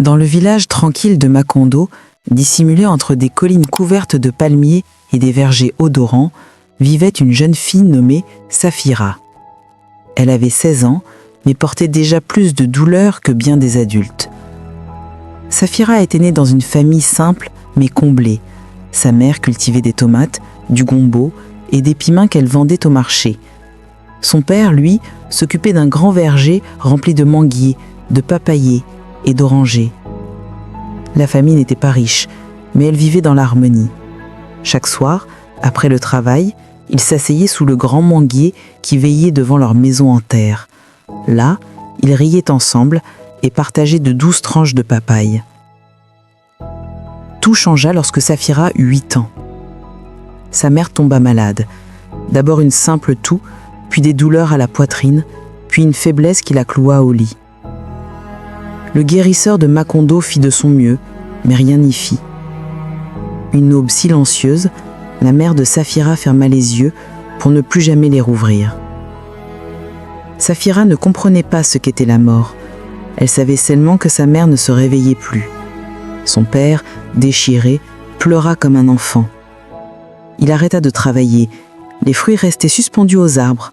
Dans le village tranquille de Macondo, dissimulé entre des collines couvertes de palmiers et des vergers odorants, vivait une jeune fille nommée Safira. Elle avait 16 ans, mais portait déjà plus de douleur que bien des adultes. Safira était née dans une famille simple mais comblée. Sa mère cultivait des tomates, du gombo et des piments qu'elle vendait au marché. Son père, lui, s'occupait d'un grand verger rempli de manguiers, de papayers et d'orangers. La famille n'était pas riche, mais elle vivait dans l'harmonie. Chaque soir, après le travail, ils s'asseyaient sous le grand manguier qui veillait devant leur maison en terre. Là, ils riaient ensemble et partageaient de douces tranches de papaye. Tout changea lorsque Safira eut 8 ans. Sa mère tomba malade. D'abord une simple toux, puis des douleurs à la poitrine, puis une faiblesse qui la cloua au lit. Le guérisseur de Macondo fit de son mieux, mais rien n'y fit. Une aube silencieuse, la mère de Safira ferma les yeux pour ne plus jamais les rouvrir. Safira ne comprenait pas ce qu'était la mort. Elle savait seulement que sa mère ne se réveillait plus. Son père, déchiré, pleura comme un enfant. Il arrêta de travailler, les fruits restaient suspendus aux arbres,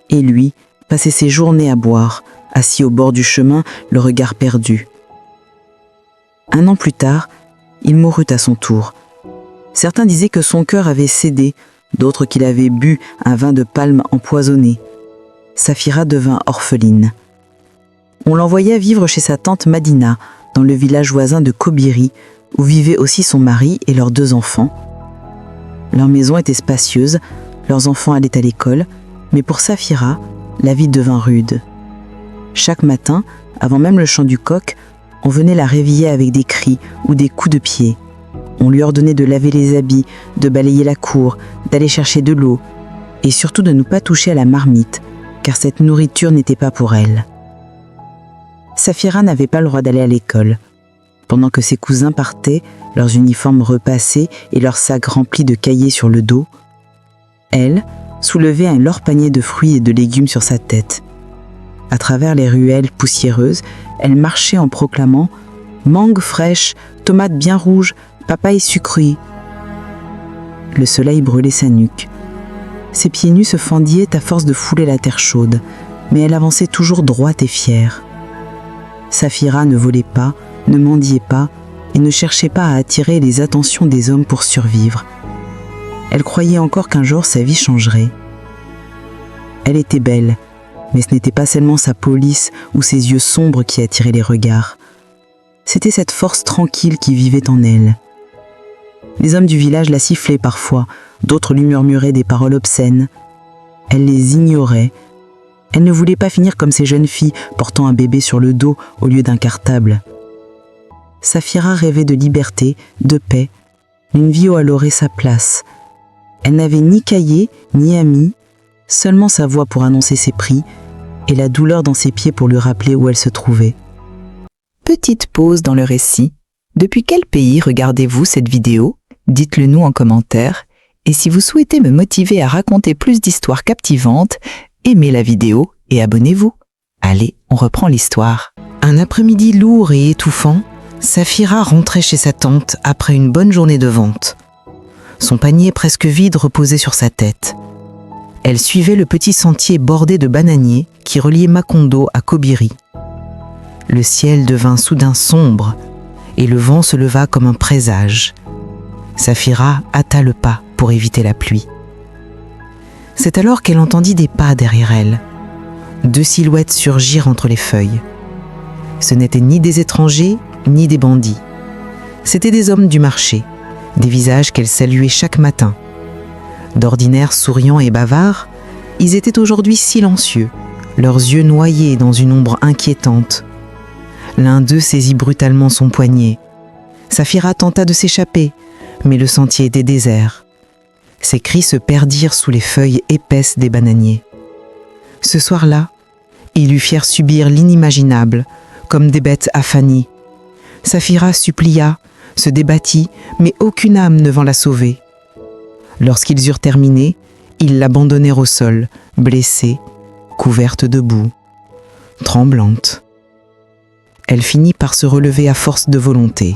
et lui passait ses journées à boire, assis au bord du chemin, le regard perdu. 1 an plus tard, il mourut à son tour. Certains disaient que son cœur avait cédé, d'autres qu'il avait bu un vin de palme empoisonné. Safira devint orpheline. On l'envoya vivre chez sa tante Madina, dans le village voisin de Kobiri, où vivaient aussi son mari et leurs 2 enfants. Leur maison était spacieuse, leurs enfants allaient à l'école, mais pour Safira, la vie devint rude. Chaque matin, avant même le chant du coq, on venait la réveiller avec des cris ou des coups de pied. On lui ordonnait de laver les habits, de balayer la cour, d'aller chercher de l'eau, et surtout de ne pas toucher à la marmite, car cette nourriture n'était pas pour elle. Safira n'avait pas le droit d'aller à l'école. Pendant que ses cousins partaient, leurs uniformes repassés et leurs sacs remplis de cahiers sur le dos, elle soulevait un lourd panier de fruits et de légumes sur sa tête. À travers les ruelles poussiéreuses, elle marchait en proclamant « mangue fraîche, tomates bien rouges, papaye sucrée ». Le soleil brûlait sa nuque. Ses pieds nus se fendillaient à force de fouler la terre chaude, mais elle avançait toujours droite et fière. Safira ne volait pas, ne mendiait pas et ne cherchait pas à attirer les attentions des hommes pour survivre. Elle croyait encore qu'un jour sa vie changerait. Elle était belle, mais ce n'était pas seulement sa peau lisse ou ses yeux sombres qui attiraient les regards. C'était cette force tranquille qui vivait en elle. Les hommes du village la sifflaient parfois, d'autres lui murmuraient des paroles obscènes. Elle les ignorait. Elle ne voulait pas finir comme ces jeunes filles portant un bébé sur le dos au lieu d'un cartable. Safira rêvait de liberté, de paix, d'une vie où elle aurait sa place. Elle n'avait ni cahier, ni amis, seulement sa voix pour annoncer ses prix et la douleur dans ses pieds pour lui rappeler où elle se trouvait. Petite pause dans le récit. Depuis quel pays regardez-vous cette vidéo? Dites-le nous en commentaire. Et si vous souhaitez me motiver à raconter plus d'histoires captivantes, aimez la vidéo et abonnez-vous. Allez, on reprend l'histoire. Un après-midi lourd et étouffant, Safira rentrait chez sa tante après une bonne journée de vente. Son panier presque vide reposait sur sa tête. Elle suivait le petit sentier bordé de bananiers qui reliait Macondo à Kobiri. Le ciel devint soudain sombre et le vent se leva comme un présage. Safira hâta le pas pour éviter la pluie. C'est alors qu'elle entendit des pas derrière elle. 2 silhouettes surgirent entre les feuilles. Ce n'étaient ni des étrangers, ni des bandits. C'étaient des hommes du marché, des visages qu'elle saluait chaque matin. D'ordinaire souriants et bavards, ils étaient aujourd'hui silencieux, leurs yeux noyés dans une ombre inquiétante. L'un d'eux saisit brutalement son poignet. Safira tenta de s'échapper, mais le sentier était désert. Ses cris se perdirent sous les feuilles épaisses des bananiers. Ce soir-là, ils lui firent subir l'inimaginable, comme des bêtes affanies. Safira supplia, se débattit, mais aucune âme ne vint la sauver. Lorsqu'ils eurent terminé, ils l'abandonnèrent au sol, blessée, couverte de boue, tremblante. Elle finit par se relever à force de volonté.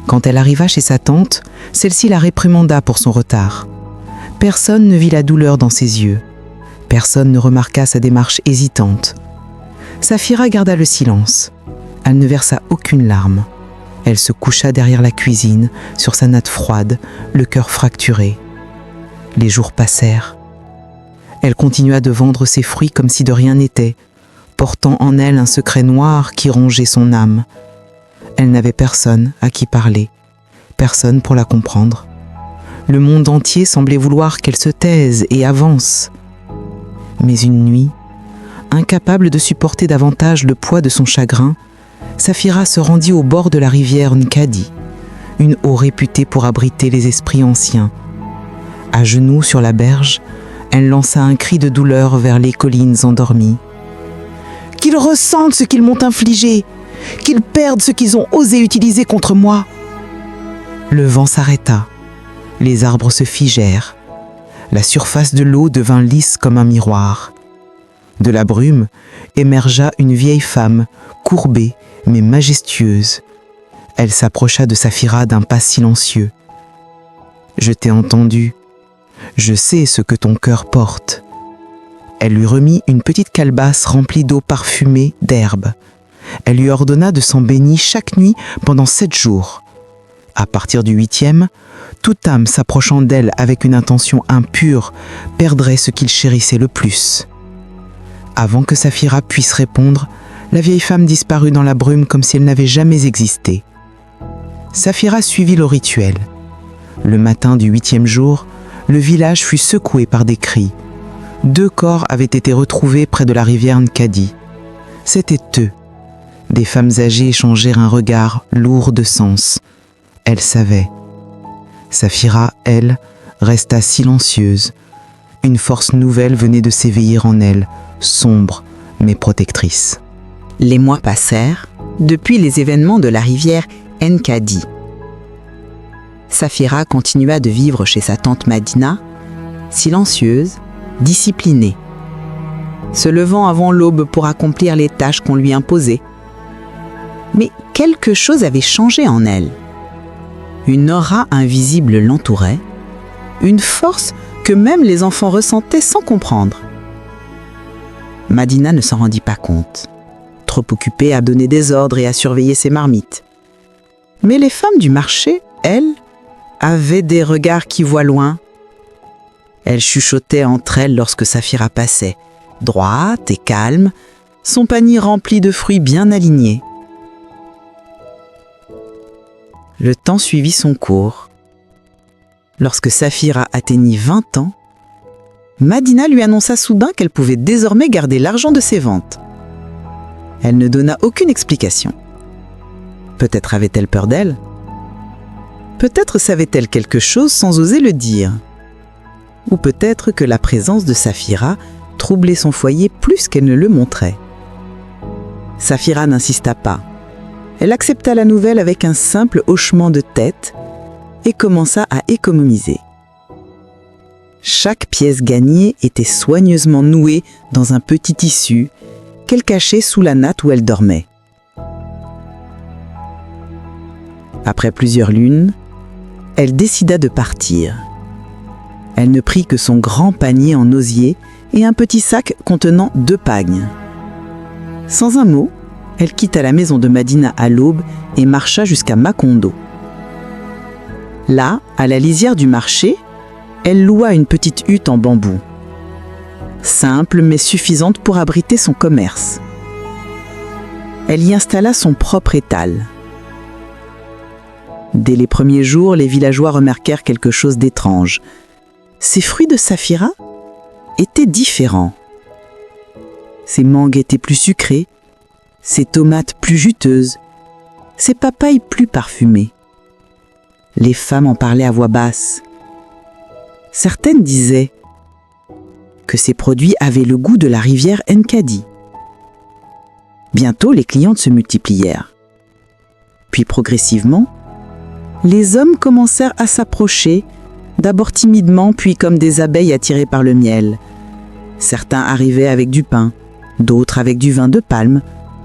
Quand elle arriva chez sa tante, celle-ci la réprimanda pour son retard. Personne ne vit la douleur dans ses yeux. Personne ne remarqua sa démarche hésitante. Safira garda le silence. Elle ne versa aucune larme. Elle se coucha derrière la cuisine, sur sa natte froide, le cœur fracturé. Les jours passèrent. Elle continua de vendre ses fruits comme si de rien n'était, portant en elle un secret noir qui rongeait son âme. Elle n'avait personne à qui parler, personne pour la comprendre. Le monde entier semblait vouloir qu'elle se taise et avance. Mais une nuit, incapable de supporter davantage le poids de son chagrin, Safira se rendit au bord de la rivière Nkadi, une eau réputée pour abriter les esprits anciens. À genoux sur la berge, elle lança un cri de douleur vers les collines endormies. « Qu'ils ressentent ce qu'ils m'ont infligé, qu'ils perdent ce qu'ils ont osé utiliser contre moi !» Le vent s'arrêta, les arbres se figèrent, la surface de l'eau devint lisse comme un miroir. De la brume émergea une vieille femme, courbée mais majestueuse. Elle s'approcha de Safira d'un pas silencieux. « Je t'ai entendu. Je sais ce que ton cœur porte. » Elle lui remit une petite calebasse remplie d'eau parfumée d'herbe. Elle lui ordonna de s'en bénir chaque nuit pendant 7 jours. À partir du 8e, toute âme s'approchant d'elle avec une intention impure perdrait ce qu'il chérissait le plus. Avant que Safira puisse répondre, la vieille femme disparut dans la brume comme si elle n'avait jamais existé. Safira suivit le rituel. Le matin du 8e jour, le village fut secoué par des cris. 2 corps avaient été retrouvés près de la rivière Nkadi. C'étaient eux. Des femmes âgées échangèrent un regard lourd de sens. Elles savaient. Safira, elle, resta silencieuse. Une force nouvelle venait de s'éveiller en elle, sombre mais protectrice. Les mois passèrent depuis les événements de la rivière Nkadi. Safira continua de vivre chez sa tante Madina, silencieuse, disciplinée, se levant avant l'aube pour accomplir les tâches qu'on lui imposait. Mais quelque chose avait changé en elle. Une aura invisible l'entourait, une force que même les enfants ressentaient sans comprendre. Madina ne s'en rendit pas compte, trop occupée à donner des ordres et à surveiller ses marmites. Mais les femmes du marché, elles, avaient des regards qui voient loin. Elles chuchotaient entre elles lorsque Safira passait, droite et calme, son panier rempli de fruits bien alignés. Le temps suivit son cours. Lorsque Safira atteignit 20 ans, Madina lui annonça soudain qu'elle pouvait désormais garder l'argent de ses ventes. Elle ne donna aucune explication. Peut-être avait-elle peur d'elle ? Peut-être savait-elle quelque chose sans oser le dire. Ou peut-être que la présence de Safira troublait son foyer plus qu'elle ne le montrait. Safira n'insista pas. Elle accepta la nouvelle avec un simple hochement de tête et commença à économiser. Chaque pièce gagnée était soigneusement nouée dans un petit tissu qu'elle cachait sous la natte où elle dormait. Après plusieurs lunes, elle décida de partir. Elle ne prit que son grand panier en osier et un petit sac contenant 2 pagnes. Sans un mot, elle quitta la maison de Madina à l'aube et marcha jusqu'à Macondo. Là, à la lisière du marché, elle loua une petite hutte en bambou. Simple mais suffisante pour abriter son commerce. Elle y installa son propre étal. Dès les premiers jours, les villageois remarquèrent quelque chose d'étrange. Ces fruits de Safira étaient différents. Ses mangues étaient plus sucrées, ses tomates plus juteuses, ses papayes plus parfumées. Les femmes en parlaient à voix basse. Certaines disaient que ces produits avaient le goût de la rivière Nkadi. Bientôt, les clientes se multiplièrent. Puis progressivement, les hommes commencèrent à s'approcher, d'abord timidement, puis comme des abeilles attirées par le miel. Certains arrivaient avec du pain, d'autres avec du vin de palme,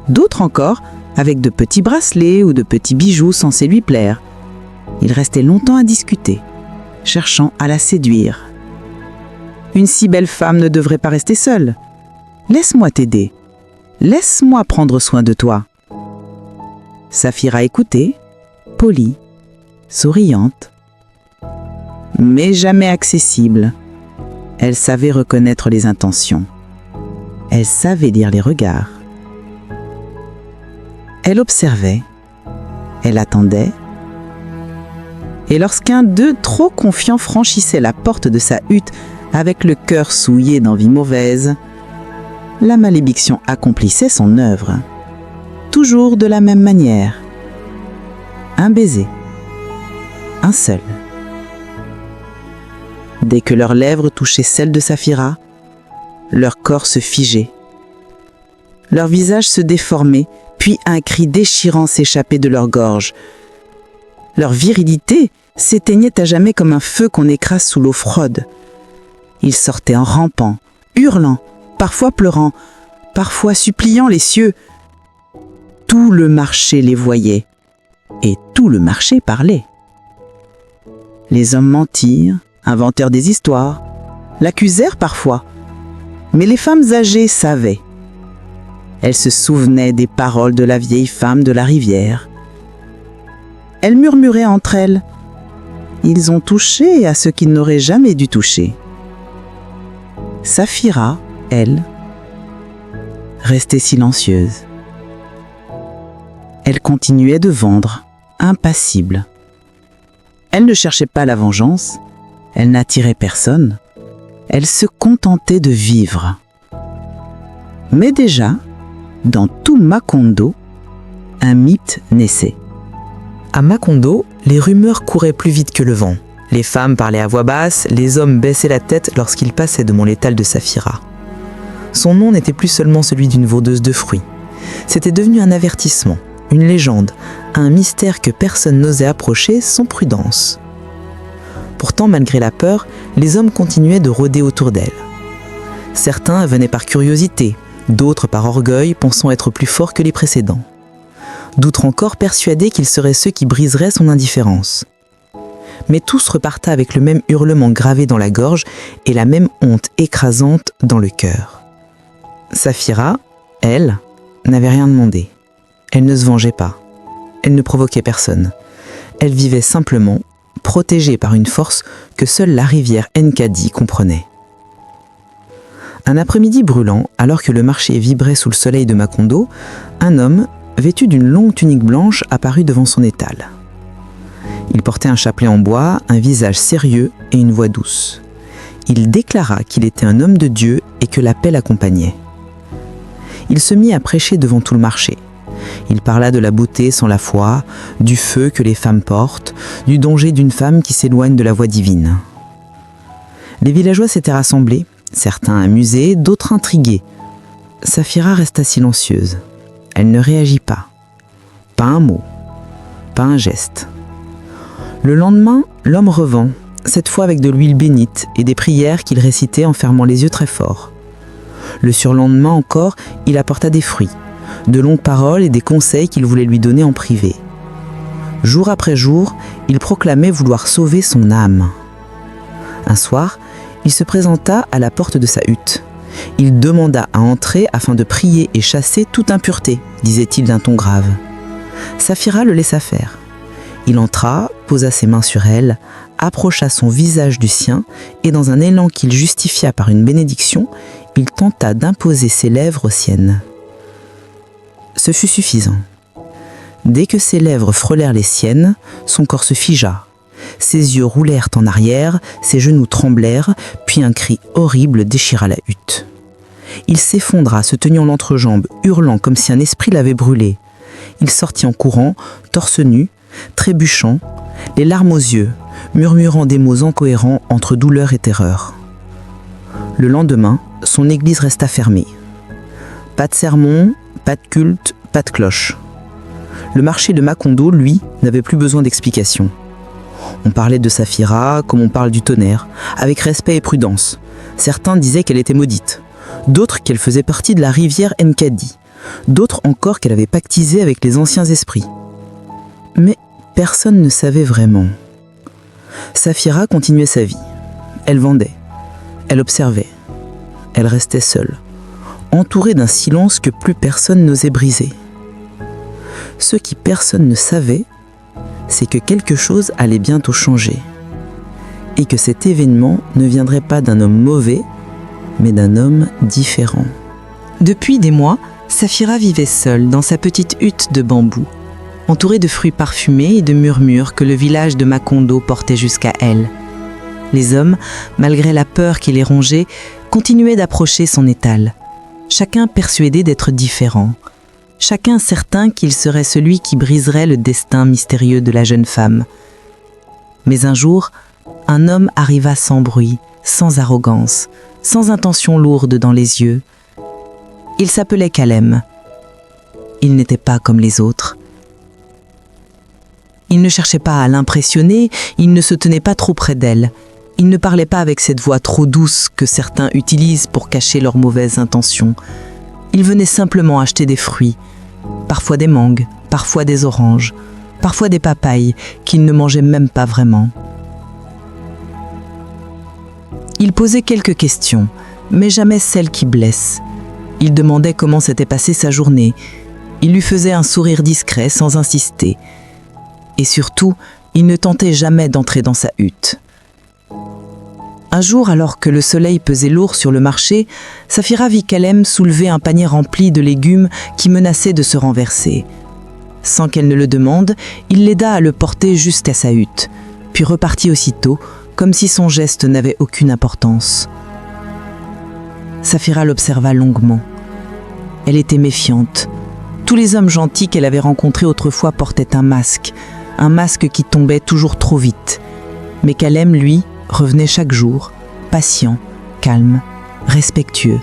d'autres encore avec de petits bracelets ou de petits bijoux censés lui plaire. Ils restaient longtemps à discuter, cherchant à la séduire. Une si belle femme ne devrait pas rester seule. Laisse-moi t'aider. Laisse-moi prendre soin de toi. Saphira écoutait, polie, souriante, mais jamais accessible. Elle savait reconnaître les intentions. Elle savait lire les regards. Elle observait. Elle attendait. Et lorsqu'un d'eux, trop confiant, franchissait la porte de sa hutte avec le cœur souillé d'envie mauvaise, la malédiction accomplissait son œuvre. Toujours de la même manière. Un baiser. Un seul. Dès que leurs lèvres touchaient celles de Saphira, leur corps se figeait. Leur visage se déformait, puis un cri déchirant s'échappait de leur gorge. Leur virilité s'éteignait à jamais comme un feu qu'on écrase sous l'eau froide. Ils sortaient en rampant, hurlant, parfois pleurant, parfois suppliant les cieux. Tout le marché les voyait, et tout le marché parlait. Les hommes mentirent, inventèrent des histoires, l'accusèrent parfois, mais les femmes âgées savaient. Elles se souvenaient des paroles de la vieille femme de la rivière. Elles murmuraient entre elles. Ils ont touché à ce qu'ils n'auraient jamais dû toucher. Saphira, elle, restait silencieuse. Elle continuait de vendre, impassible. Elle ne cherchait pas la vengeance, elle n'attirait personne, elle se contentait de vivre. Mais déjà, dans tout Macondo, un mythe naissait. À Macondo, les rumeurs couraient plus vite que le vent. Les femmes parlaient à voix basse, les hommes baissaient la tête lorsqu'ils passaient devant l'étal de Saphira. Son nom n'était plus seulement celui d'une vendeuse de fruits. C'était devenu un avertissement, une légende, un mystère que personne n'osait approcher sans prudence. Pourtant, malgré la peur, les hommes continuaient de rôder autour d'elle. Certains venaient par curiosité, d'autres par orgueil, pensant être plus forts que les précédents. D'autres encore persuadés qu'ils seraient ceux qui briseraient son indifférence. Mais tous repartaient avec le même hurlement gravé dans la gorge et la même honte écrasante dans le cœur. Saphira, elle, n'avait rien demandé. Elle ne se vengeait pas. Elle ne provoquait personne. Elle vivait simplement, protégée par une force que seule la rivière Nkadi comprenait. Un après-midi brûlant, alors que le marché vibrait sous le soleil de Macondo, un homme, vêtu d'une longue tunique blanche, apparut devant son étal. Il portait un chapelet en bois, un visage sérieux et une voix douce. Il déclara qu'il était un homme de Dieu et que la paix l'accompagnait. Il se mit à prêcher devant tout le marché. Il parla de la beauté sans la foi, du feu que les femmes portent, du danger d'une femme qui s'éloigne de la voie divine. Les villageois s'étaient rassemblés, certains amusés, d'autres intrigués. Saphira resta silencieuse. Elle ne réagit pas. Pas un mot, pas un geste. Le lendemain, l'homme revint, cette fois avec de l'huile bénite et des prières qu'il récitait en fermant les yeux très fort. Le surlendemain encore, il apporta des fruits, de longues paroles et des conseils qu'il voulait lui donner en privé. Jour après jour, il proclamait vouloir sauver son âme. Un soir, il se présenta à la porte de sa hutte. Il demanda à entrer afin de prier et chasser toute impureté, disait-il d'un ton grave. Saphira le laissa faire. Il entra, posa ses mains sur elle, approcha son visage du sien et dans un élan qu'il justifia par une bénédiction, il tenta d'imposer ses lèvres aux siennes. Ce fut suffisant. Dès que ses lèvres frôlèrent les siennes, son corps se figea. Ses yeux roulèrent en arrière, ses genoux tremblèrent, puis un cri horrible déchira la hutte. Il s'effondra, se tenant l'entrejambe, hurlant comme si un esprit l'avait brûlé. Il sortit en courant, torse nu, trébuchant, les larmes aux yeux, murmurant des mots incohérents entre douleur et terreur. Le lendemain, son église resta fermée. Pas de sermon, pas de culte, pas de cloche. Le marché de Macondo, lui, n'avait plus besoin d'explications. On parlait de Saphira comme on parle du tonnerre, avec respect et prudence. Certains disaient qu'elle était maudite, d'autres qu'elle faisait partie de la rivière Nkadi, d'autres encore qu'elle avait pactisé avec les anciens esprits. Mais personne ne savait vraiment. Saphira continuait sa vie. Elle vendait, elle observait, elle restait seule, entourée d'un silence que plus personne n'osait briser. Ce qui personne ne savait, c'est que quelque chose allait bientôt changer, et que cet événement ne viendrait pas d'un homme mauvais, mais d'un homme différent. Depuis des mois, Saphira vivait seule dans sa petite hutte de bambou, entourée de fruits parfumés et de murmures que le village de Macondo portait jusqu'à elle. Les hommes, malgré la peur qui les rongeait, continuaient d'approcher son étal, chacun persuadé d'être différent, chacun certain qu'il serait celui qui briserait le destin mystérieux de la jeune femme. Mais un jour, un homme arriva sans bruit, sans arrogance, sans intention lourde dans les yeux. Il s'appelait Kalem. Il n'était pas comme les autres. Il ne cherchait pas à l'impressionner, il ne se tenait pas trop près d'elle. Il ne parlait pas avec cette voix trop douce que certains utilisent pour cacher leurs mauvaises intentions. Il venait simplement acheter des fruits, parfois des mangues, parfois des oranges, parfois des papayes qu'il ne mangeait même pas vraiment. Il posait quelques questions, mais jamais celles qui blessent. Il demandait comment s'était passée sa journée. Il lui faisait un sourire discret sans insister. Et surtout, il ne tentait jamais d'entrer dans sa hutte. Un jour, alors que le soleil pesait lourd sur le marché, Saphira vit Kalem soulever un panier rempli de légumes qui menaçait de se renverser. Sans qu'elle ne le demande, il l'aida à le porter jusqu'à sa hutte, puis repartit aussitôt, comme si son geste n'avait aucune importance. Saphira l'observa longuement. Elle était méfiante. Tous les hommes gentils qu'elle avait rencontrés autrefois portaient un masque qui tombait toujours trop vite. Mais Kalem, lui, revenait chaque jour, patient, calme, respectueux.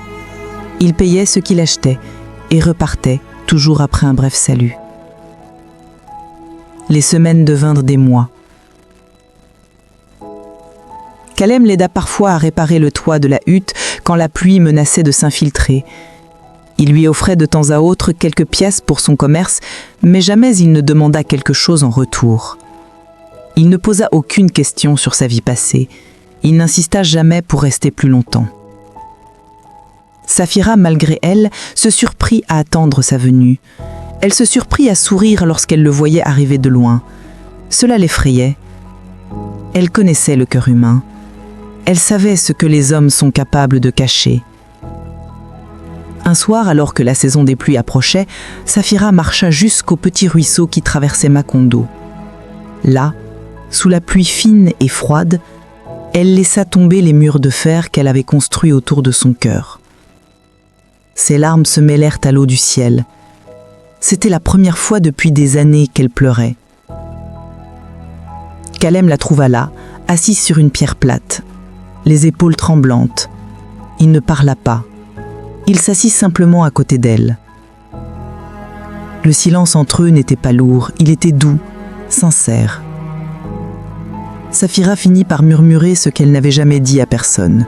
Il payait ce qu'il achetait et repartait, toujours après un bref salut. Les semaines devinrent des mois. Kalem l'aida parfois à réparer le toit de la hutte quand la pluie menaçait de s'infiltrer. Il lui offrait de temps à autre quelques pièces pour son commerce, mais jamais il ne demanda quelque chose en retour. Il ne posa aucune question sur sa vie passée. Il n'insista jamais pour rester plus longtemps. Saphira, malgré elle, se surprit à attendre sa venue. Elle se surprit à sourire lorsqu'elle le voyait arriver de loin. Cela l'effrayait. Elle connaissait le cœur humain. Elle savait ce que les hommes sont capables de cacher. Un soir, alors que la saison des pluies approchait, Saphira marcha jusqu'au petit ruisseau qui traversait Macondo. Là, sous la pluie fine et froide, elle laissa tomber les murs de fer qu'elle avait construits autour de son cœur. Ses larmes se mêlèrent à l'eau du ciel. C'était la première fois depuis des années qu'elle pleurait. Kalem la trouva là, assise sur une pierre plate, les épaules tremblantes. Il ne parla pas. Il s'assit simplement à côté d'elle. Le silence entre eux n'était pas lourd, il était doux, sincère. Saphira finit par murmurer ce qu'elle n'avait jamais dit à personne.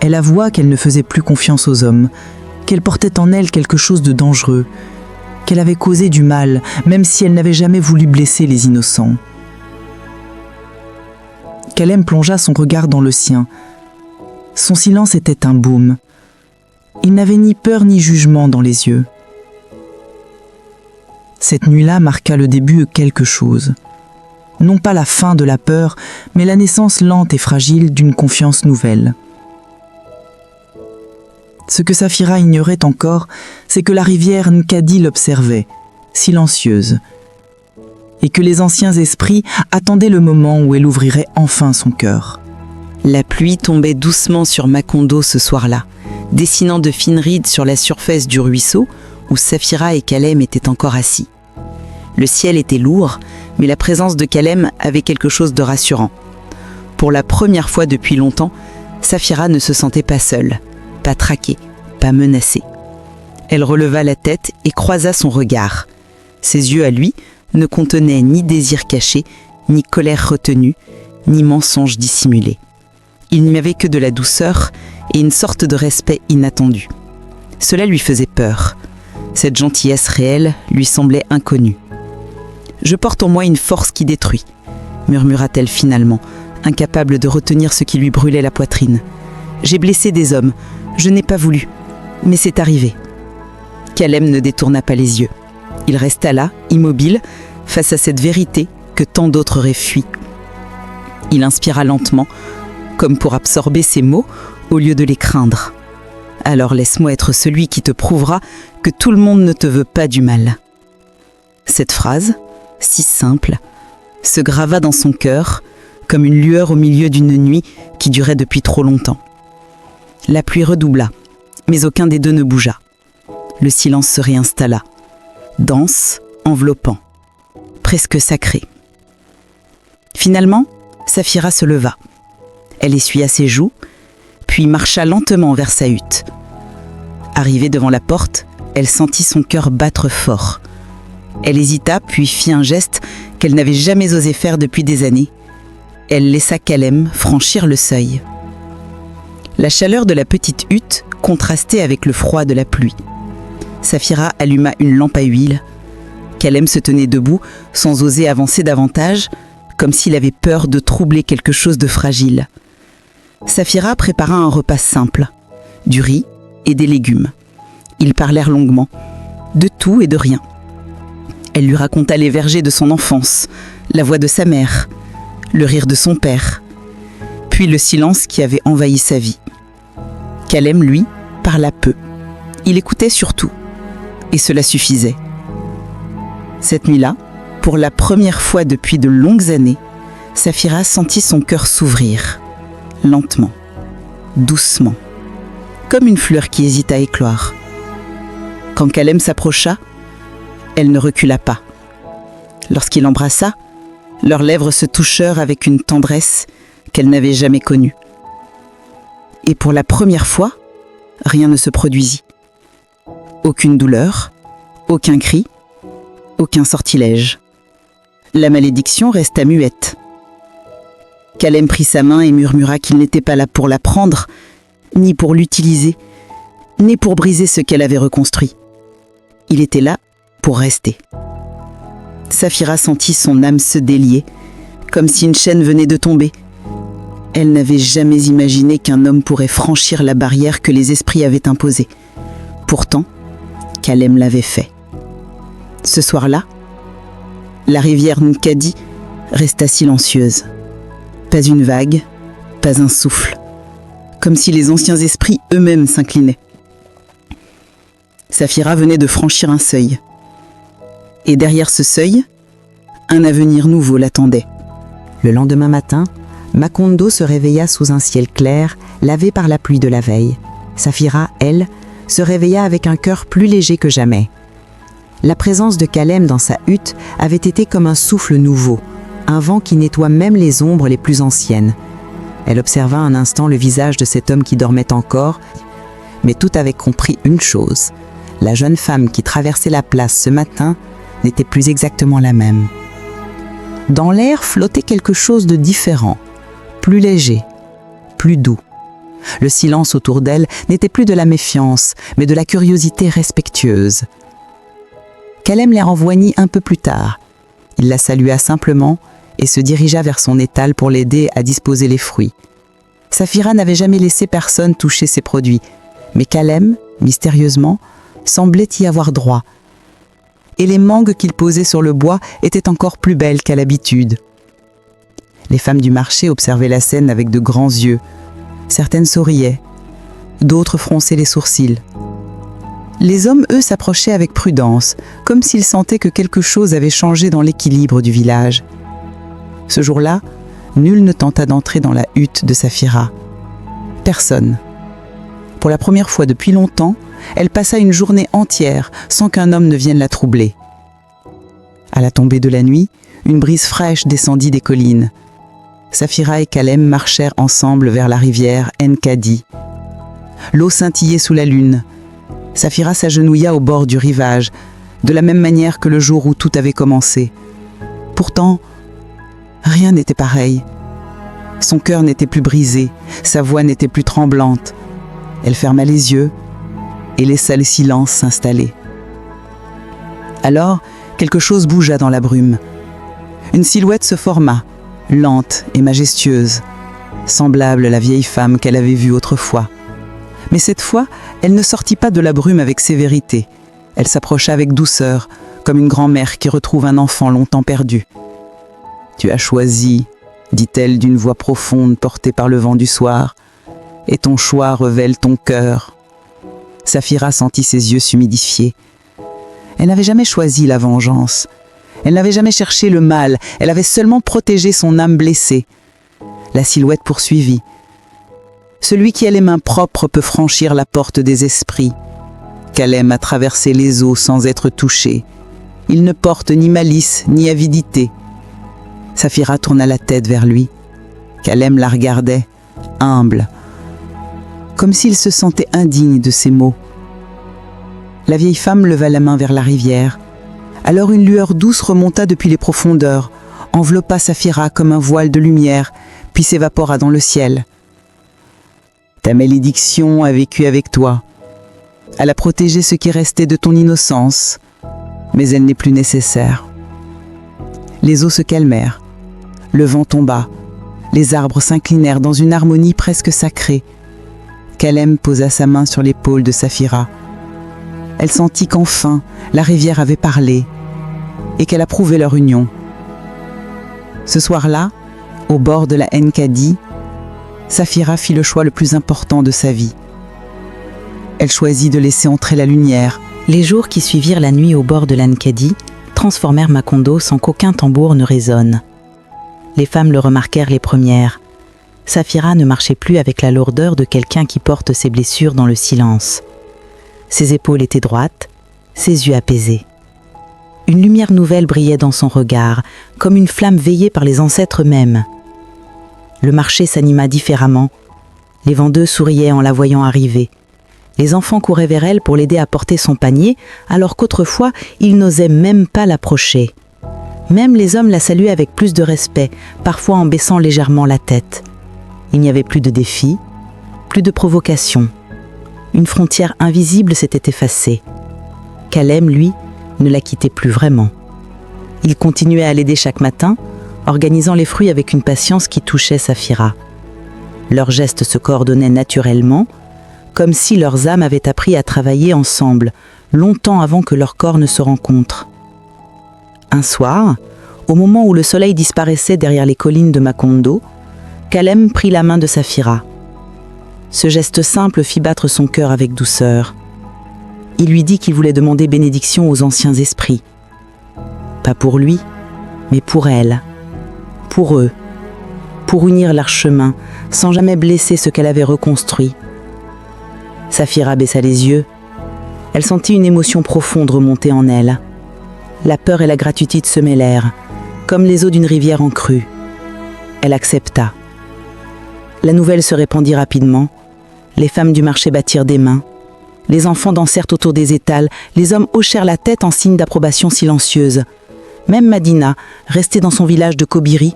Elle avoua qu'elle ne faisait plus confiance aux hommes, qu'elle portait en elle quelque chose de dangereux, qu'elle avait causé du mal, même si elle n'avait jamais voulu blesser les innocents. Kalem plongea son regard dans le sien. Son silence était un baume. Il n'avait ni peur ni jugement dans les yeux. Cette nuit-là marqua le début de quelque chose. Non pas la fin de la peur, mais la naissance lente et fragile d'une confiance nouvelle. Ce que Saphira ignorait encore, c'est que la rivière Nkadi l'observait, silencieuse, et que les anciens esprits attendaient le moment où elle ouvrirait enfin son cœur. La pluie tombait doucement sur Macondo ce soir-là, dessinant de fines rides sur la surface du ruisseau où Saphira et Kalem étaient encore assis. Le ciel était lourd, mais la présence de Kalem avait quelque chose de rassurant. Pour la première fois depuis longtemps, Saphira ne se sentait pas seule, pas traquée, pas menacée. Elle releva la tête et croisa son regard. Ses yeux à lui ne contenaient ni désir caché, ni colère retenue, ni mensonge dissimulé. Il n'y avait que de la douceur et une sorte de respect inattendu. Cela lui faisait peur. Cette gentillesse réelle lui semblait inconnue. « Je porte en moi une force qui détruit », murmura-t-elle finalement, incapable de retenir ce qui lui brûlait la poitrine. « J'ai blessé des hommes, je n'ai pas voulu, mais c'est arrivé. » Calem ne détourna pas les yeux. Il resta là, immobile, face à cette vérité que tant d'autres auraient fui. Il inspira lentement, comme pour absorber ses mots, au lieu de les craindre. « Alors laisse-moi être celui qui te prouvera que tout le monde ne te veut pas du mal. » Cette phrase, si simple, se grava dans son cœur comme une lueur au milieu d'une nuit qui durait depuis trop longtemps. La pluie redoubla, mais aucun des deux ne bougea. Le silence se réinstalla, dense, enveloppant, presque sacré. Finalement, Saphira se leva. Elle essuya ses joues, puis marcha lentement vers sa hutte. Arrivée devant la porte, elle sentit son cœur battre fort. Elle hésita, puis fit un geste qu'elle n'avait jamais osé faire depuis des années. Elle laissa Calem franchir le seuil. La chaleur de la petite hutte contrastait avec le froid de la pluie. Saphira alluma une lampe à huile. Calem se tenait debout, sans oser avancer davantage, comme s'il avait peur de troubler quelque chose de fragile. Saphira prépara un repas simple, du riz et des légumes. Ils parlèrent longuement, de tout et de rien. Elle lui raconta les vergers de son enfance, la voix de sa mère, le rire de son père, puis le silence qui avait envahi sa vie. Calem, lui, parla peu. Il écoutait surtout, et cela suffisait. Cette nuit-là, pour la première fois depuis de longues années, Saphira sentit son cœur s'ouvrir, lentement, doucement, comme une fleur qui hésite à éclore. Quand Calem s'approcha, elle ne recula pas. Lorsqu'il l'embrassa, leurs lèvres se touchèrent avec une tendresse qu'elle n'avait jamais connue. Et pour la première fois, rien ne se produisit. Aucune douleur, aucun cri, aucun sortilège. La malédiction resta muette. Calem prit sa main et murmura qu'il n'était pas là pour la prendre, ni pour l'utiliser, ni pour briser ce qu'elle avait reconstruit. Il était là pour rester. Saphira sentit son âme se délier, comme si une chaîne venait de tomber. Elle n'avait jamais imaginé qu'un homme pourrait franchir la barrière que les esprits avaient imposée. Pourtant, Calem l'avait fait. Ce soir-là, la rivière Nkadi resta silencieuse. Pas une vague, pas un souffle, comme si les anciens esprits eux-mêmes s'inclinaient. Saphira venait de franchir un seuil. Et derrière ce seuil, un avenir nouveau l'attendait. Le lendemain matin, Macondo se réveilla sous un ciel clair, lavé par la pluie de la veille. Saphira, elle, se réveilla avec un cœur plus léger que jamais. La présence de Calem dans sa hutte avait été comme un souffle nouveau, un vent qui nettoie même les ombres les plus anciennes. Elle observa un instant le visage de cet homme qui dormait encore, mais tout avait compris une chose. La jeune femme qui traversait la place ce matin n'était plus exactement la même. Dans l'air flottait quelque chose de différent, plus léger, plus doux. Le silence autour d'elle n'était plus de la méfiance, mais de la curiosité respectueuse. Calem les renvoignit un peu plus tard. Il la salua simplement et se dirigea vers son étal pour l'aider à disposer les fruits. Saphira n'avait jamais laissé personne toucher ses produits, mais Calem, mystérieusement, semblait y avoir droit. Et les mangues qu'il posait sur le bois étaient encore plus belles qu'à l'habitude. Les femmes du marché observaient la scène avec de grands yeux. Certaines souriaient, d'autres fronçaient les sourcils. Les hommes, eux, s'approchaient avec prudence, comme s'ils sentaient que quelque chose avait changé dans l'équilibre du village. Ce jour-là, nul ne tenta d'entrer dans la hutte de Saphira. Personne. Pour la première fois depuis longtemps, elle passa une journée entière sans qu'un homme ne vienne la troubler. À la tombée de la nuit, une brise fraîche descendit des collines. Saphira et Calem marchèrent ensemble vers la rivière Nkadi. L'eau scintillait sous la lune. Saphira s'agenouilla au bord du rivage, de la même manière que le jour où tout avait commencé. Pourtant, rien n'était pareil. Son cœur n'était plus brisé, sa voix n'était plus tremblante. Elle ferma les yeux et laissa le silence s'installer. Alors, quelque chose bougea dans la brume. Une silhouette se forma, lente et majestueuse, semblable à la vieille femme qu'elle avait vue autrefois. Mais cette fois, elle ne sortit pas de la brume avec sévérité. Elle s'approcha avec douceur, comme une grand-mère qui retrouve un enfant longtemps perdu. « Tu as choisi, dit-elle d'une voix profonde portée par le vent du soir, et ton choix révèle ton cœur. » Saphira sentit ses yeux s'humidifier. Elle n'avait jamais choisi la vengeance. Elle n'avait jamais cherché le mal. Elle avait seulement protégé son âme blessée. La silhouette poursuivit. « Celui qui a les mains propres peut franchir la porte des esprits. Kalem a traversé les eaux sans être touché. Il ne porte ni malice ni avidité. » Saphira tourna la tête vers lui. Kalem la regardait, humble, comme s'il se sentait indigne de ses mots. La vieille femme leva la main vers la rivière. Alors une lueur douce remonta depuis les profondeurs, enveloppa Saphira comme un voile de lumière, puis s'évapora dans le ciel. « Ta malédiction a vécu avec toi. Elle a protégé ce qui restait de ton innocence, mais elle n'est plus nécessaire. » Les eaux se calmèrent. Le vent tomba. Les arbres s'inclinèrent dans une harmonie presque sacrée. Kalem posa sa main sur l'épaule de Saphira. Elle sentit qu'enfin, la rivière avait parlé et qu'elle approuvait leur union. Ce soir-là, au bord de la Nkadi, Saphira fit le choix le plus important de sa vie. Elle choisit de laisser entrer la lumière. Les jours qui suivirent la nuit au bord de l'Nkadi transformèrent Macondo sans qu'aucun tambour ne résonne. Les femmes le remarquèrent les premières. Saphira ne marchait plus avec la lourdeur de quelqu'un qui porte ses blessures dans le silence. Ses épaules étaient droites, ses yeux apaisés. Une lumière nouvelle brillait dans son regard, comme une flamme veillée par les ancêtres mêmes. Le marché s'anima différemment. Les vendeuses souriaient en la voyant arriver. Les enfants couraient vers elle pour l'aider à porter son panier, alors qu'autrefois, ils n'osaient même pas l'approcher. Même les hommes la saluaient avec plus de respect, parfois en baissant légèrement la tête. Il n'y avait plus de défis, plus de provocation. Une frontière invisible s'était effacée. Kalem, lui, ne la quittait plus vraiment. Il continuait à l'aider chaque matin, organisant les fruits avec une patience qui touchait Saphira. Leurs gestes se coordonnaient naturellement, comme si leurs âmes avaient appris à travailler ensemble, longtemps avant que leurs corps ne se rencontrent. Un soir, au moment où le soleil disparaissait derrière les collines de Macondo, Kalem prit la main de Saphira. Ce geste simple fit battre son cœur avec douceur. Il lui dit qu'il voulait demander bénédiction aux anciens esprits. Pas pour lui, mais pour elle, pour eux, pour unir leurs chemins, sans jamais blesser ce qu'elle avait reconstruit. Saphira baissa les yeux. Elle sentit une émotion profonde remonter en elle. La peur et la gratitude se mêlèrent, comme les eaux d'une rivière en crue. Elle accepta. La nouvelle se répandit rapidement. Les femmes du marché battirent des mains. Les enfants dansèrent autour des étals. Les hommes hochèrent la tête en signe d'approbation silencieuse. Même Madina, restée dans son village de Kobiri,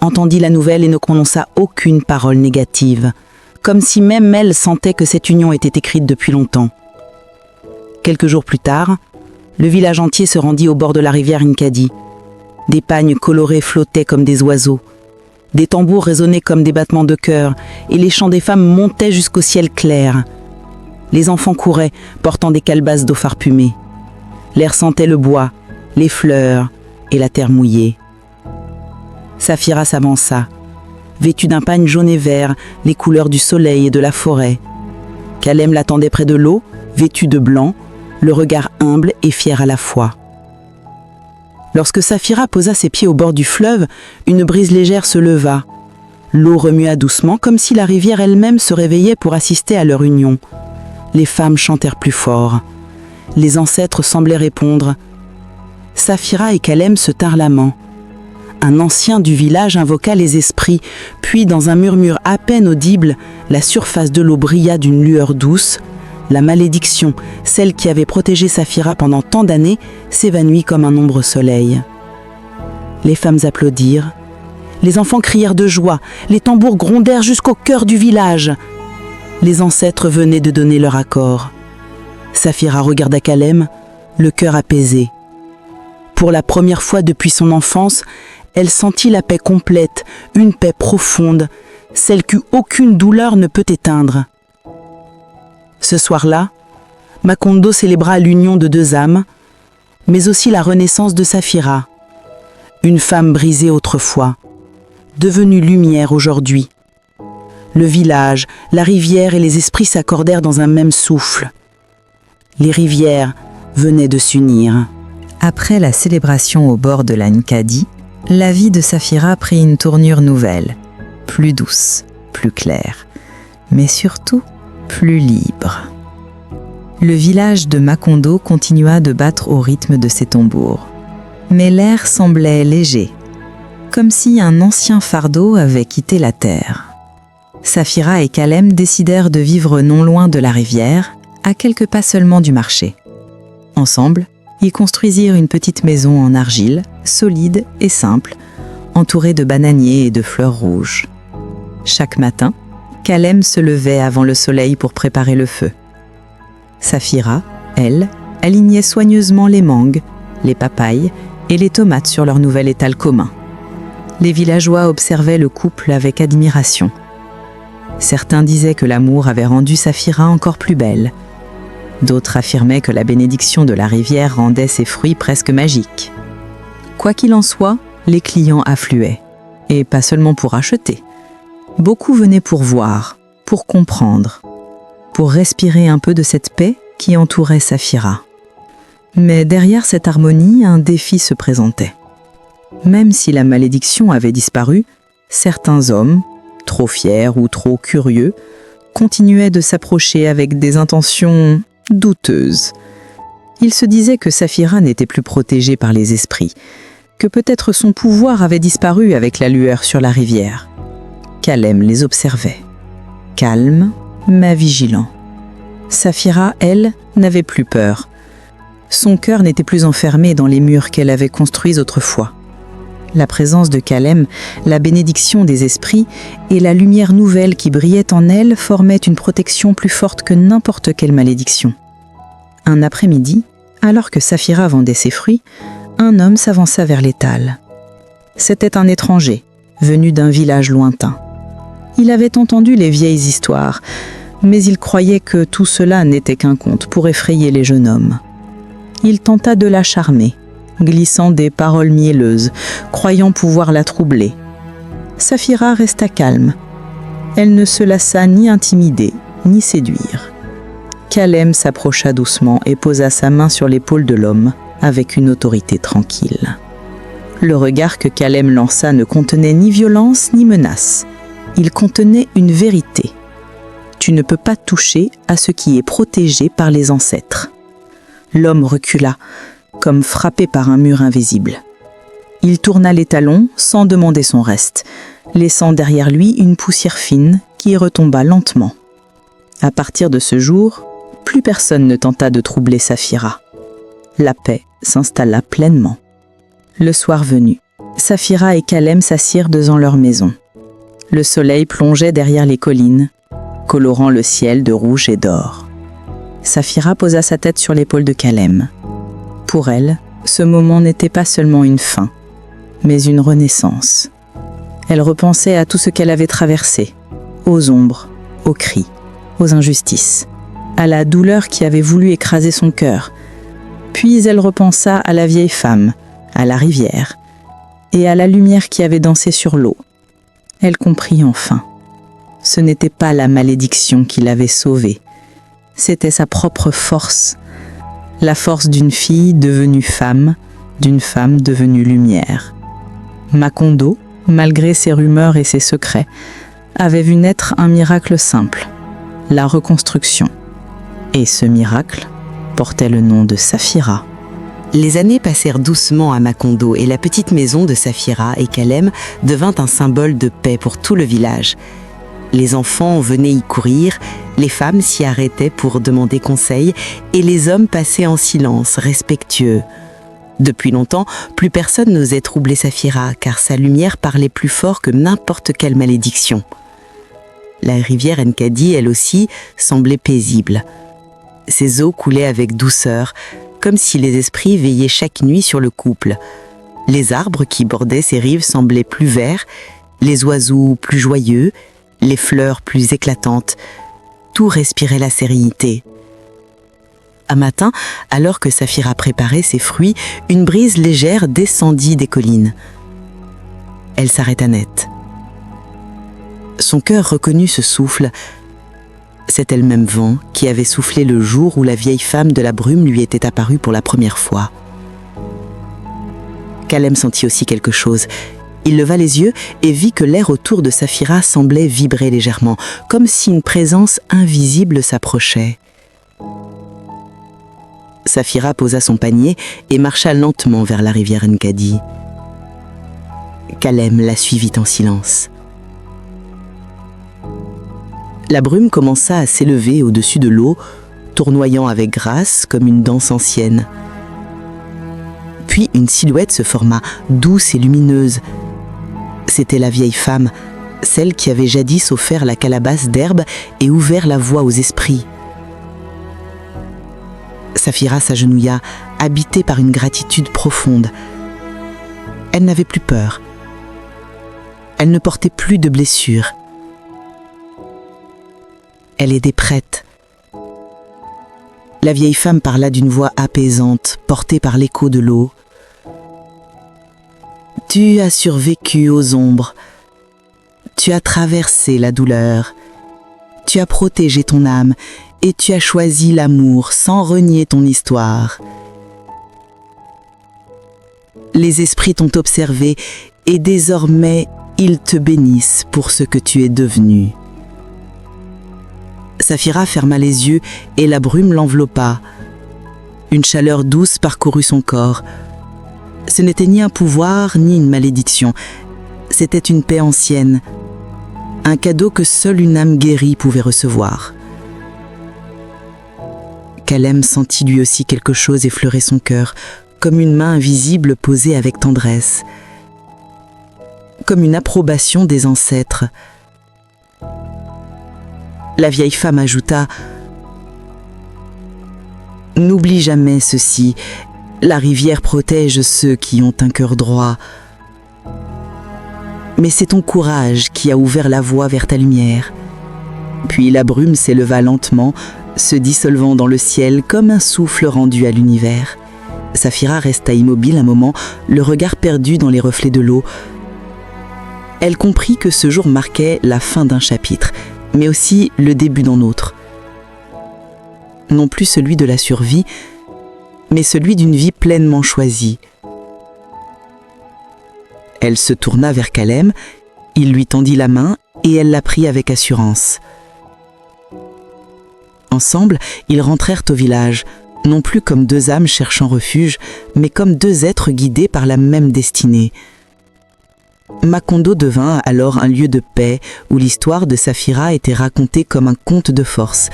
entendit la nouvelle et ne prononça aucune parole négative, comme si même elle sentait que cette union était écrite depuis longtemps. Quelques jours plus tard, le village entier se rendit au bord de la rivière Nkadi. Des pagnes colorées flottaient comme des oiseaux. Des tambours résonnaient comme des battements de cœur, et les chants des femmes montaient jusqu'au ciel clair. Les enfants couraient, portant des calebasses d'eau farpumée. L'air sentait le bois, les fleurs et la terre mouillée. Saphira s'avança, vêtue d'un pagne jaune et vert, les couleurs du soleil et de la forêt. Kalem l'attendait près de l'eau, vêtue de blanc, le regard humble et fier à la fois. Lorsque Saphira posa ses pieds au bord du fleuve, une brise légère se leva. L'eau remua doucement, comme si la rivière elle-même se réveillait pour assister à leur union. Les femmes chantèrent plus fort. Les ancêtres semblaient répondre. Saphira et Kalem se tinrent la main. Un ancien du village invoqua les esprits, puis dans un murmure à peine audible, la surface de l'eau brilla d'une lueur douce. La malédiction, celle qui avait protégé Saphira pendant tant d'années, s'évanouit comme un ombre soleil. Les femmes applaudirent. Les enfants crièrent de joie. Les tambours grondèrent jusqu'au cœur du village. Les ancêtres venaient de donner leur accord. Saphira regarda Kalem, le cœur apaisé. pour la première fois depuis son enfance, elle sentit la paix complète, une paix profonde, celle qu'aucune douleur ne peut éteindre. Ce soir-là, Macondo célébra l'union de deux âmes, mais aussi la renaissance de Safira, une femme brisée autrefois, devenue lumière aujourd'hui. Le village, la rivière et les esprits s'accordèrent dans un même souffle. Les rivières venaient de s'unir. Après la célébration au bord de la Nkadi, la vie de Safira prit une tournure nouvelle, plus douce, plus claire, mais surtout plus libre. Le village de Macondo continua de battre au rythme de ses tambours. Mais l'air semblait léger, comme si un ancien fardeau avait quitté la terre. Safira et Kalem décidèrent de vivre non loin de la rivière, à quelques pas seulement du marché. Ensemble, ils construisirent une petite maison en argile, solide et simple, entourée de bananiers et de fleurs rouges. Chaque matin, Kalem se levait avant le soleil pour préparer le feu. Safira, elle, alignait soigneusement les mangues, les papayes et les tomates sur leur nouvel étal commun. Les villageois observaient le couple avec admiration. Certains disaient que l'amour avait rendu Safira encore plus belle. D'autres affirmaient que la bénédiction de la rivière rendait ses fruits presque magiques. Quoi qu'il en soit, les clients affluaient. Et pas seulement pour acheter. Beaucoup venaient pour voir, pour comprendre, pour respirer un peu de cette paix qui entourait Safira. Mais derrière cette harmonie, un défi se présentait. Même si la malédiction avait disparu, certains hommes, trop fiers ou trop curieux, continuaient de s'approcher avec des intentions douteuses. Ils se disaient que Safira n'était plus protégée par les esprits, que peut-être son pouvoir avait disparu avec la lueur sur la rivière. Kalem les observait, calme mais vigilant. Safira, elle, n'avait plus peur. Son cœur n'était plus enfermé dans les murs qu'elle avait construits autrefois. La présence de Kalem, la bénédiction des esprits et la lumière nouvelle qui brillait en elle formaient une protection plus forte que n'importe quelle malédiction. Un après-midi, alors que Safira vendait ses fruits, un homme s'avança vers l'étal. C'était un étranger, venu d'un village lointain. Il avait entendu les vieilles histoires, mais il croyait que tout cela n'était qu'un conte pour effrayer les jeunes hommes. Il tenta de la charmer, glissant des paroles mielleuses, croyant pouvoir la troubler. Safira resta calme. Elle ne se laissa ni intimider, ni séduire. Kalem s'approcha doucement et posa sa main sur l'épaule de l'homme, avec une autorité tranquille. Le regard que Kalem lança ne contenait ni violence ni menace. Il contenait une vérité. Tu ne peux pas toucher à ce qui est protégé par les ancêtres. L'homme recula, comme frappé par un mur invisible. Il tourna les talons sans demander son reste, laissant derrière lui une poussière fine qui retomba lentement. À partir de ce jour, plus personne ne tenta de troubler Safira. La paix s'installa pleinement. Le soir venu, Safira et Kalem s'assirent devant leur maison. Le soleil plongeait derrière les collines, colorant le ciel de rouge et d'or. Safira posa sa tête sur l'épaule de Kalem. Pour elle, ce moment n'était pas seulement une fin, mais une renaissance. Elle repensait à tout ce qu'elle avait traversé, aux ombres, aux cris, aux injustices, à la douleur qui avait voulu écraser son cœur. Puis elle repensa à la vieille femme, à la rivière, et à la lumière qui avait dansé sur l'eau. Elle comprit enfin. Ce n'était pas la malédiction qui l'avait sauvée, c'était sa propre force, la force d'une fille devenue femme, d'une femme devenue lumière. Macondo, malgré ses rumeurs et ses secrets, avait vu naître un miracle simple, la reconstruction. Et ce miracle portait le nom de Safira. Les années passèrent doucement à Macondo et la petite maison de Safira et Kalem devint un symbole de paix pour tout le village. Les enfants venaient y courir, les femmes s'y arrêtaient pour demander conseil et les hommes passaient en silence, respectueux. Depuis longtemps, plus personne n'osait troubler Safira car sa lumière parlait plus fort que n'importe quelle malédiction. La rivière Nkadi, elle aussi, semblait paisible. Ses eaux coulaient avec douceur, comme si les esprits veillaient chaque nuit sur le couple. Les arbres qui bordaient ces rives semblaient plus verts, les oiseaux plus joyeux, les fleurs plus éclatantes. Tout respirait la sérénité. Un matin, alors que Saphira préparait ses fruits, une brise légère descendit des collines. Elle s'arrêta net. Son cœur reconnut ce souffle. C'était le même vent qui avait soufflé le jour où la vieille femme de la brume lui était apparue pour la première fois. Kalem sentit aussi quelque chose. Il leva les yeux et vit que l'air autour de Saphira semblait vibrer légèrement, comme si une présence invisible s'approchait. Saphira posa son panier et marcha lentement vers la rivière Nkadi. Kalem la suivit en silence. La brume commença à s'élever au-dessus de l'eau, tournoyant avec grâce comme une danse ancienne. Puis une silhouette se forma, douce et lumineuse. C'était la vieille femme, celle qui avait jadis offert la calebasse d'herbe et ouvert la voie aux esprits. Saphira s'agenouilla, habitée par une gratitude profonde. Elle n'avait plus peur. Elle ne portait plus de blessures. Elle aidait prête. La vieille femme parla d'une voix apaisante, portée par l'écho de l'eau. « Tu as survécu aux ombres. Tu as traversé la douleur. Tu as protégé ton âme et tu as choisi l'amour sans renier ton histoire. Les esprits t'ont observé et désormais ils te bénissent pour ce que tu es devenu. » Saphira ferma les yeux et la brume l'enveloppa. Une chaleur douce parcourut son corps. Ce n'était ni un pouvoir ni une malédiction. C'était une paix ancienne, un cadeau que seule une âme guérie pouvait recevoir. Kalem sentit lui aussi quelque chose effleurer son cœur, comme une main invisible posée avec tendresse, comme une approbation des ancêtres. La vieille femme ajouta « N'oublie jamais ceci, la rivière protège ceux qui ont un cœur droit. Mais c'est ton courage qui a ouvert la voie vers ta lumière. » Puis la brume s'éleva lentement, se dissolvant dans le ciel comme un souffle rendu à l'univers. Saphira resta immobile un moment, le regard perdu dans les reflets de l'eau. Elle comprit que ce jour marquait la fin d'un chapitre, mais aussi le début d'un autre. Non plus celui de la survie, mais celui d'une vie pleinement choisie. Elle se tourna vers Kalem, il lui tendit la main et elle la prit avec assurance. Ensemble, ils rentrèrent au village, non plus comme deux âmes cherchant refuge, mais comme deux êtres guidés par la même destinée. Macondo devint alors un lieu de paix où l'histoire de Saphira était racontée comme un conte de force,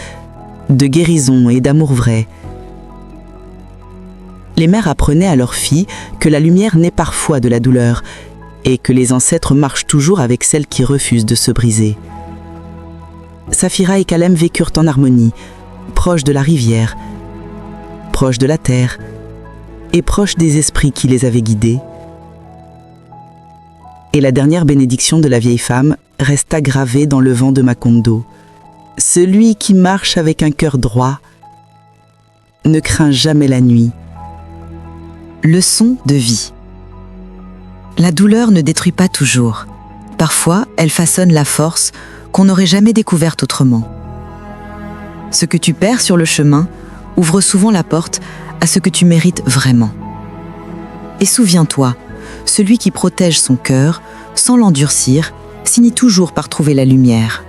de guérison et d'amour vrai. Les mères apprenaient à leurs filles que la lumière naît parfois de la douleur et que les ancêtres marchent toujours avec celles qui refusent de se briser. Saphira et Kalem vécurent en harmonie, proches de la rivière, proches de la terre et proches des esprits qui les avaient guidés. Et la dernière bénédiction de la vieille femme resta gravée dans le vent de Macondo. Celui qui marche avec un cœur droit ne craint jamais la nuit. Leçon de vie. La douleur ne détruit pas toujours. Parfois, elle façonne la force qu'on n'aurait jamais découverte autrement. Ce que tu perds sur le chemin ouvre souvent la porte à ce que tu mérites vraiment. Et souviens-toi, celui qui protège son cœur, sans l'endurcir, finit toujours par trouver la lumière.